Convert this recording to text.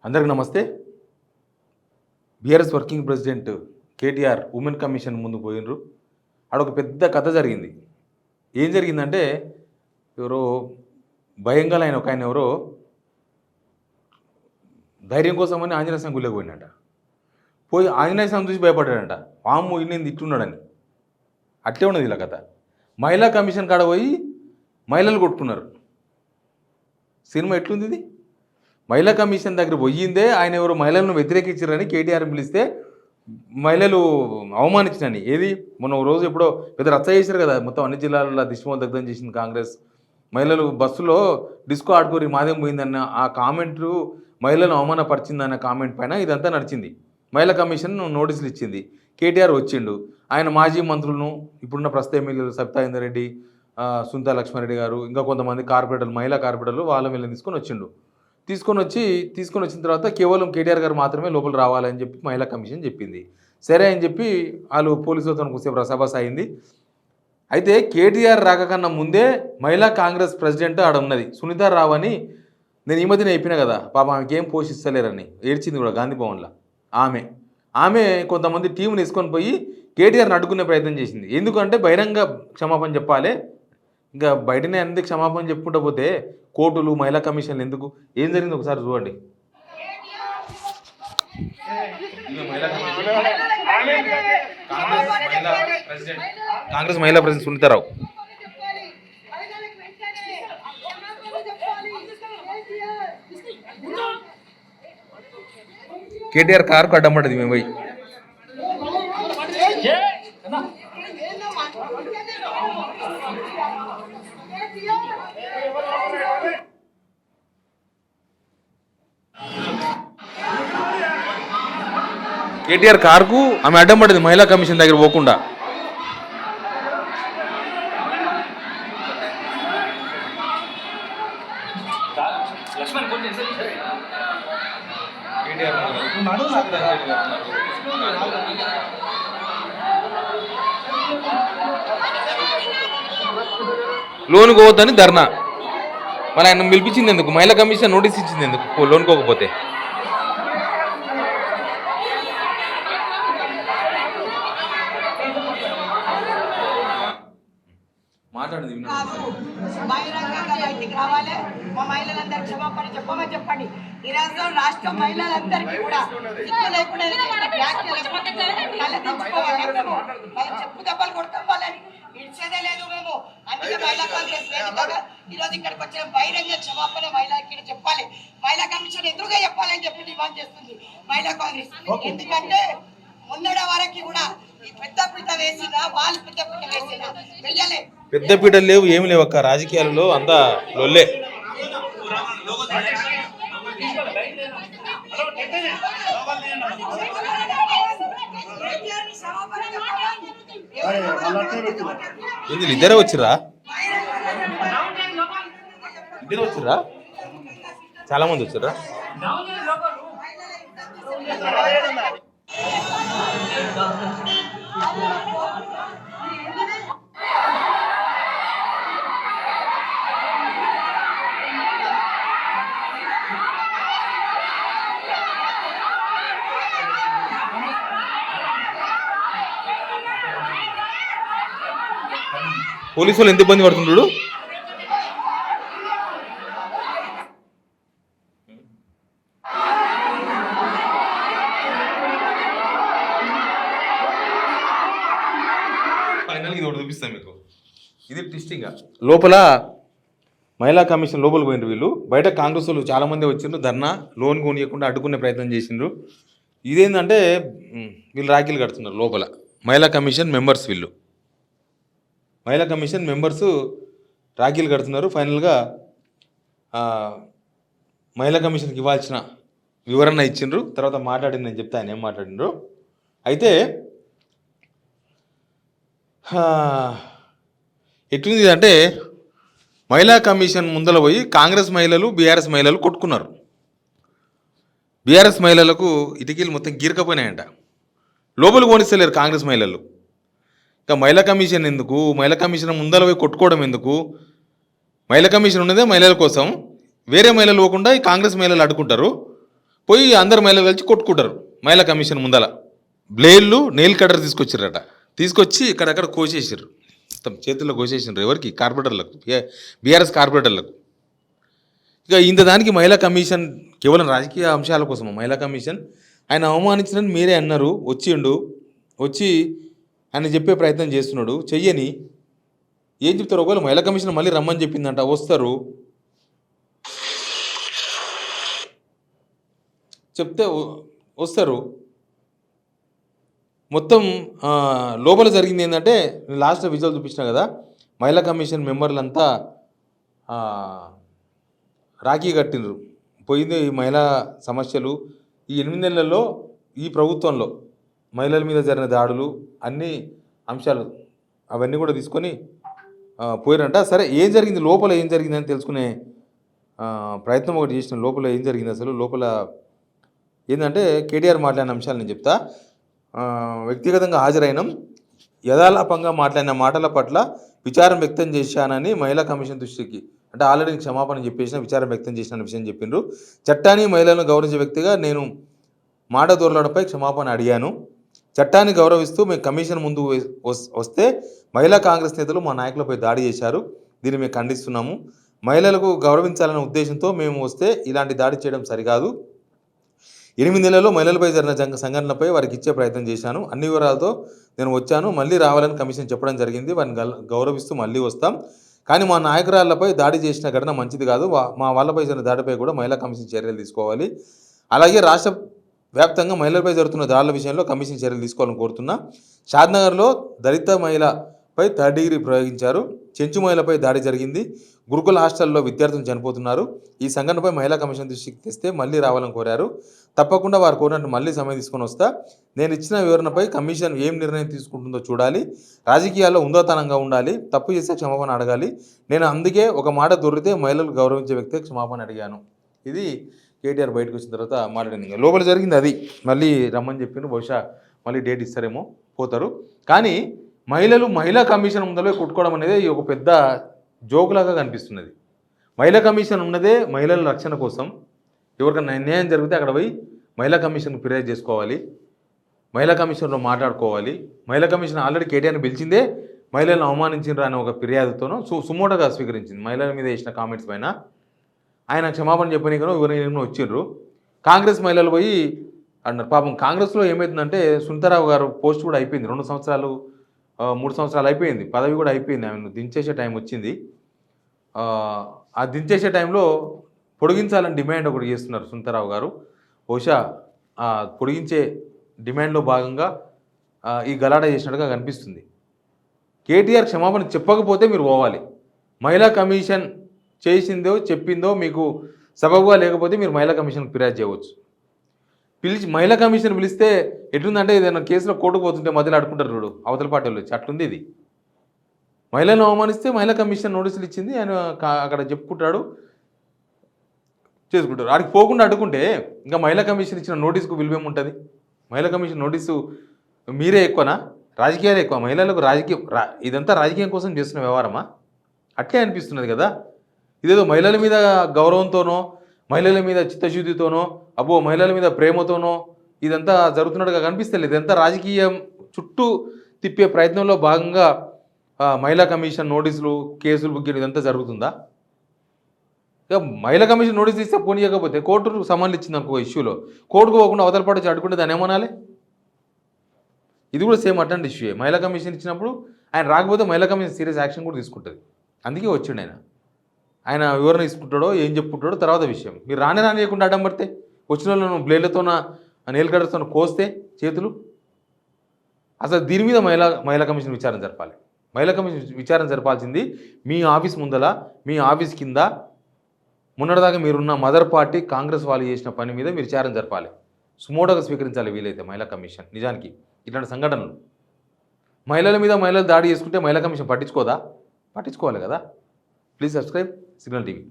అందరికి నమస్తే. BRS working president KTR women commission ముందు పోయినరు. ఆడొక పెద్ద కథ జరిగింది. ఏం జరిగిందంటే ఎవరో భయంగా ఆయన ఒక ఆయన ఎవరో ధైర్యం కోసమని ఆంజనేయ స్వామి గుళ్ళకి పోయినట. పోయి ఆంజనేయ స్వామి చూసి భయపడ్డాడంట. వామ్ము ఇన్ని ఇట్లున్నాడని. అట్లే ఉన్నది ఇలా కథ. మహిళా కమిషన్ కాడ పోయి మహిళలు కొట్టుకున్నారు. సినిమా ఎట్లుంది ఇది? మహిళా కమిషన్ దగ్గర పోయిందే ఆయన ఎవరు మహిళలను వ్యతిరేకించారని కేటీఆర్ పిలిస్తే మహిళలు అవమానించినని. ఏది మొన్న రోజు ఎప్పుడో పెద్ద రచ్చ చేశారు కదా, మొత్తం అన్ని జిల్లాలలో దిష్టిమోహం దగ్ధం చేసింది కాంగ్రెస్. మహిళలు బస్సులో డిస్కో ఆడుకోరి మాదేం పోయిందన్న ఆ కామెంటు మహిళలను అవమానపరిచిందన్న కామెంట్ పైన ఇదంతా నడిచింది. మహిళా కమిషన్ నోటీసులు ఇచ్చింది. కేటీఆర్ వచ్చిండు. ఆయన మాజీ మంత్రులను ఇప్పుడున్న ప్రస్తుత ఎమ్మెల్యేలు సబితా ఇంద్రారెడ్డి, సుంతా లక్ష్మారెడ్డి గారు, ఇంకా కొంతమంది కార్పొరేటర్లు, మహిళా కార్పొరేటర్లు వాళ్ళ వీళ్ళని తీసుకొని వచ్చిన తర్వాత కేవలం కేటీఆర్ గారు మాత్రమే లోపల రావాలని చెప్పి మహిళా కమిషన్ చెప్పింది. సరే అని చెప్పి వాళ్ళు పోలీసులతో కొద్దిసేపు రసాబస్ అయింది. అయితే కేటీఆర్ రాకకన్నా ముందే మహిళా కాంగ్రెస్ ప్రెసిడెంట్ ఆడ ఉన్నది సునీతా రావు అని. నేను ఈ మధ్యన చెప్పినా కదా, పాప ఆమెకి ఏం పోషిస్తలేరని ఏడ్చింది కూడా గాంధీ భవన్లో. ఆమె కొంతమంది టీంని తీసుకొని పోయి కేటీఆర్ని అడ్డుకునే ప్రయత్నం చేసింది. ఎందుకంటే బహిరంగ క్షమాపణ చెప్పాలి, ఇంకా బయటనే ఎందుకు క్షమాపణ చెప్పుకుంటూ పోతే కోర్టులు మహిళా కమిషన్లు ఎందుకు? ఏం జరిగింది ఒకసారి చూడండి. కాంగ్రెస్ మహిళా ప్రెసిడెంట్ సునీతారావు కేటీఆర్ కారుకు అడ్డం పడ్డది. మేము పోయి కేటీఆర్ కారుకు ఆమె అడ్డం పడింది మహిళా కమిషన్ దగ్గర పోకుండా. లోన్ పోవద్దని ధర్నా. మళ్ళీ ఆయన పిలిపించింది ఎందుకు? మహిళా కమిషన్ నోటీస్ ఇచ్చింది ఎందుకు లోన్ కోకపోతే? బహిరంగంగా రావాలి. మా మహిళలందరూ క్షమాపణ చెప్పండి. ఈ రోజు రాష్ట్ర మహిళలందరికీ కూడా చెప్పు దెబ్బలు కొడతాం వాళ్ళని ఇచ్చేదే లేదు మేము. అందుకే మహిళా కాంగ్రెస్ వేదికగా ఈ రోజు ఇక్కడికి వచ్చిన బహిరంగ క్షమాపణ మహిళకి చెప్పాలి. మహిళా కమిషన్ ఎదురుగా చెప్పాలని చెప్పి డిమాండ్ చేస్తుంది మహిళా కాంగ్రెస్. ఎందుకంటే మొన్నటి వరకు కూడా ఈ పెద్దపీట వేసినా వాళ్ళు పెద్దపీట వేసినా వెయ్యలే. పెద్దపీటలు లేవు, ఏమి లేవు అక్క. రాజకీయాలలో అంతా లొల్లే. ఇద్దరే వచ్చిర్రా? చాలా మంది వచ్చిర్రా? పోలీసు వాళ్ళు ఎంత ఇబ్బంది పడుతున్నాడు. ఫైనల్గా ఇది ఒకటి చూపిస్తాను మీకు. ఇది ట్విస్టింగ్. లోపల మహిళా కమిషన్ లోపల పోయినారు వీళ్ళు. బయట కాంగ్రెస్ వాళ్ళు చాలామంది వచ్చిండ్రు. ధర్నా లోన్ కొనియకుండా అడ్డుకునే ప్రయత్నం చేసిండ్రు. ఇదేంటంటే వీళ్ళు రాఖీలు కడుతున్నారు లోపల. మహిళా కమిషన్ మెంబర్స్ వీళ్ళు. మహిళా కమిషన్ మెంబర్స్ రాఖీలు కడుతున్నారు. ఫైనల్గా మహిళా కమిషన్కి ఇవ్వాల్సిన వివరణ ఇచ్చిండ్రు. తర్వాత మాట్లాడింది నేను చెప్తా ఆయన ఏం మాట్లాడిండ్రు. అయితే ఎట్లుంది అంటే మహిళా కమిషన్ ముందర పోయి కాంగ్రెస్ మహిళలు బీఆర్ఎస్ మహిళలు కొట్టుకున్నారు. బీఆర్ఎస్ మహిళలకు ఇటుకీలు మొత్తం గీరకపోయినాయంట. లోపలికి పోనిస్తలేరు కాంగ్రెస్ మహిళలు. ఇంకా మహిళా కమిషన్ ఎందుకు? మహిళా కమిషన్ ముందర పోయి కొట్టుకోవడం ఎందుకు? మహిళా కమిషన్ ఉన్నదే మహిళల కోసం. వేరే మహిళలు పోకుండా ఈ కాంగ్రెస్ మహిళలు అడ్డుకుంటారు. పోయి అందరు మహిళలు కలిసి కొట్టుకుంటారు మహిళా కమిషన్ ముందల. బ్లేడ్లు నెయిల్ కటర్ తీసుకొచ్చారట, తీసుకొచ్చి ఇక్కడక్కడ కోసేసారు, మొత్తం చేతుల్లో కోసేసారు. ఎవరికి? కార్పొరేటర్లకు, బీఆర్ఎస్ కార్పొరేటర్లకు. ఇక ఇంత దానికి మహిళా కమిషన్ కేవలం రాజకీయ అంశాల కోసం మహిళా కమిషన్ ఆయన అవమానించినని మీరే అన్నారు. వచ్చి ఆయన చెప్పే ప్రయత్నం చేస్తున్నాడు. చెయ్యని ఏం చెప్తారు? ఒకవేళ మహిళా కమిషన్ మళ్ళీ రమ్మని చెప్పిందంట, వస్తారు, చెప్తే వస్తారు. మొత్తం లోపల జరిగింది ఏంటంటే, లాస్ట్ విజువల్ చూపించిన కదా, మహిళా కమిషన్ మెంబర్లంతా రాఖీ కట్టినరు. పోయింది ఈ మహిళా సమస్యలు. ఈ 8 నెలల్లో ఈ ప్రభుత్వంలో మహిళల మీద జరిగిన దాడులు అన్ని అంశాలు అవన్నీ కూడా తీసుకొని పోయిరంట. సరే, ఏం జరిగింది లోపల, ఏం జరిగిందని తెలుసుకునే ప్రయత్నం ఒకటి చేసిన. లోపల ఏం జరిగింది అసలు, లోపల ఏంటంటే కేటీఆర్ మాట్లాడిన అంశాలు నేను చెప్తా. వ్యక్తిగతంగా హాజరైనం, యథాలాపంగా మాట్లాడిన మాటల పట్ల విచారం వ్యక్తం చేశానని మహిళా కమిషన్ దృష్టికి, అంటే ఆల్రెడీ క్షమాపణ చెప్పేసిన, విచారం వ్యక్తం చేసిన విషయం చెప్పిండ్రు. చట్టాన్ని మహిళలను గౌరవించే వ్యక్తిగా నేను మాట దొరలడంపై క్షమాపణ అడిగాను. చట్టాన్ని గౌరవిస్తూ మేము కమిషన్ ముందు వస్తే మహిళా కాంగ్రెస్ నేతలు మా నాయకులపై దాడి చేశారు. దీన్ని మేము ఖండిస్తున్నాము. మహిళలకు గౌరవించాలనే ఉద్దేశంతో మేము వస్తే ఇలాంటి దాడి చేయడం సరికాదు. 8 నెలల్లో మహిళలపై జరిగిన సంఘటనలపై వారికి ఇచ్చే ప్రయత్నం చేశాను. అన్ని వివరాలతో నేను వచ్చాను. మళ్ళీ రావాలని కమిషన్ చెప్పడం జరిగింది. వారిని గౌరవిస్తూ మళ్ళీ వస్తాం. కానీ మా నాయకురాళ్లపై దాడి చేసిన ఘటన మంచిది కాదు. మా వాళ్ళపై జరిగిన దాడిపై కూడా మహిళా కమిషన్ చర్యలు తీసుకోవాలి. అలాగే రాష్ట్ర వ్యాప్తంగా మహిళలపై జరుగుతున్న దాడుల విషయంలో కమిషన్ చర్యలు తీసుకోవాలని కోరుతున్నా. షాద్నగర్లో దళిత మహిళపై థర్డ్ డిగ్రీ ప్రయోగించారు. చెంచు మహిళపై దాడి జరిగింది. గురుకుల హాస్టల్లో విద్యార్థులు చనిపోతున్నారు. ఈ సంఘటనపై మహిళా కమిషన్ దృష్టికి తెస్తే మళ్ళీ రావాలని కోరారు. తప్పకుండా వారు కోరినట్టు మళ్ళీ సమయం తీసుకొని వస్తా. నేను ఇచ్చిన వివరణపై కమిషన్ ఏం నిర్ణయం తీసుకుంటుందో చూడాలి. రాజకీయాల్లో ఉందోతనంగా ఉండాలి. తప్పు చేస్తే క్షమాపణ అడగాలి. నేను అందుకే ఒక మాట దొరికితే మహిళలు గౌరవించే వ్యక్తికి క్షమాపణ అడిగాను. ఇది కేటీఆర్ బయటకు వచ్చిన తర్వాత మాట్లాడింది. లోపల జరిగింది అది. మళ్ళీ రమ్మని చెప్పిండ్రు. బహుశా మళ్ళీ డేట్ ఇస్తారేమో, పోతారు. కానీ మహిళా కమిషన్ ముందలో కొట్టుకోవడం అనేది ఒక పెద్ద జోకులాగా కనిపిస్తున్నది. మహిళా కమిషన్ ఉన్నదే మహిళల రక్షణ కోసం. ఎవరికైనా అన్యాయం జరిగితే అక్కడ పోయి మహిళా కమిషన్కి ఫిర్యాదు చేసుకోవాలి, మహిళా కమిషన్లో మాట్లాడుకోవాలి. మహిళా కమిషన్ ఆల్రెడీ కేటీఆర్ని పిలిచిందే మహిళలను అవమానించిండ్రు అనే ఒక ఫిర్యాదుతోనూ సుమోటోగా స్వీకరించింది. మహిళల మీద వేసిన కామెంట్స్ పైన ఆయన క్షమాపణ చెప్పనీకనో ఎవరైనా వచ్చిండ్రు. కాంగ్రెస్ మహిళలు పోయి అన్నారు. పాపం కాంగ్రెస్లో ఏమవుతుందంటే, సునీతారావు గారు పోస్ట్ కూడా అయిపోయింది. 2 సంవత్సరాలు 3 సంవత్సరాలు అయిపోయింది, పదవి కూడా అయిపోయింది. ఆమెను దించేసే టైం వచ్చింది. ఆ దించేసే టైంలో పొడిగించాలని డిమాండ్ ఒకటి చేస్తున్నారు సునీతారావు గారు. బహుశా పొడిగించే డిమాండ్లో భాగంగా ఈ గలాట చేసినట్టుగా కనిపిస్తుంది. కేటీఆర్ క్షమాపణ చెప్పకపోతే మీరు పోవాలి. మహిళా కమిషన్ చేసిందో చెప్పిందో మీకు సబబుగా లేకపోతే మీరు మహిళా కమిషన్కి ఫిర్యాదు చేయవచ్చు. మహిళా కమిషన్ పిలిస్తే ఎట్లుందంటే, ఏదైనా కేసులో కోర్టుకు పోతుంటే మధ్యలో అడుకుంటారు చూడు అవతల పార్టీలు వచ్చి, అట్లుంది ఇది. మహిళలను అవమానిస్తే మహిళా కమిషన్ నోటీసులు ఇచ్చింది, ఆయన అక్కడ చెప్పుకుంటాడు, చేసుకుంటారు. ఆడికి పోకుండా అడ్డుకుంటే ఇంకా మహిళా కమిషన్ ఇచ్చిన నోటీసుకు విలువేముంటుంది? మహిళా కమిషన్ నోటీసు మీరే ఎక్కువనా, రాజకీయాలే ఎక్కువ? మహిళలకు ఇదంతా రాజకీయం కోసం చేస్తున్న వ్యవహారమా? అట్లే అనిపిస్తున్నది కదా. ఇదేదో మహిళల మీద గౌరవంతోనో, మహిళల మీద చిత్తశుద్ధితోనో, మహిళల మీద ప్రేమతోనో ఇదంతా జరుగుతున్నట్టుగా కనిపిస్తలేదు. ఇదంతా రాజకీయం చుట్టూ తిప్పే ప్రయత్నంలో భాగంగా మహిళా కమిషన్ నోటీసులు, కేసులు బుక్ ఇదంతా జరుగుతుందా? ఇక మహిళా కమిషన్ నోటీస్ ఇస్తే పోనీయకపోతే కోర్టు సమన్లు ఇచ్చింది అనుకో ఇష్యూలో, కోర్టుకు పోకుండా అవతల పాటు అడుకుంటే దాన్ని ఏమనాలి? ఇది కూడా సేమ్ అటెండ్ ఇష్యూ. మహిళా కమిషన్ ఇచ్చినప్పుడు ఆయన రాకపోతే మహిళా కమిషన్ సీరియస్ యాక్షన్ కూడా తీసుకుంటుంది. అందుకే వచ్చిండు ఆయన వివరణ తీసుకుంటాడో ఏం చెప్పుకుంటాడో తర్వాత విషయం. మీరు రానియకుండా అడ్డం పడితే, వచ్చిన వాళ్ళను బ్లేడ్లతోన నెయిల్ కటర్స్తో కోస్తే చేతులు, అసలు దీని మీద మహిళా కమిషన్ విచారణ జరపాలి. మహిళా కమిషన్ విచారణ జరపాల్సింది మీ ఆఫీస్ ముందల, మీ ఆఫీస్ కింద మొన్నటిదాకా మీరున్న మదర్ పార్టీ కాంగ్రెస్ వాళ్ళు చేసిన పని మీద మీరు విచారణ జరపాలి. సుమోటోగా స్వీకరించాలి వీలైతే మహిళా కమిషన్. నిజానికి ఇట్లాంటి సంఘటనలు మహిళల మీద మహిళలు దాడి చేసుకుంటే మహిళా కమిషన్ పట్టించుకోదా? పట్టించుకోవాలి కదా. Please subscribe signal TV.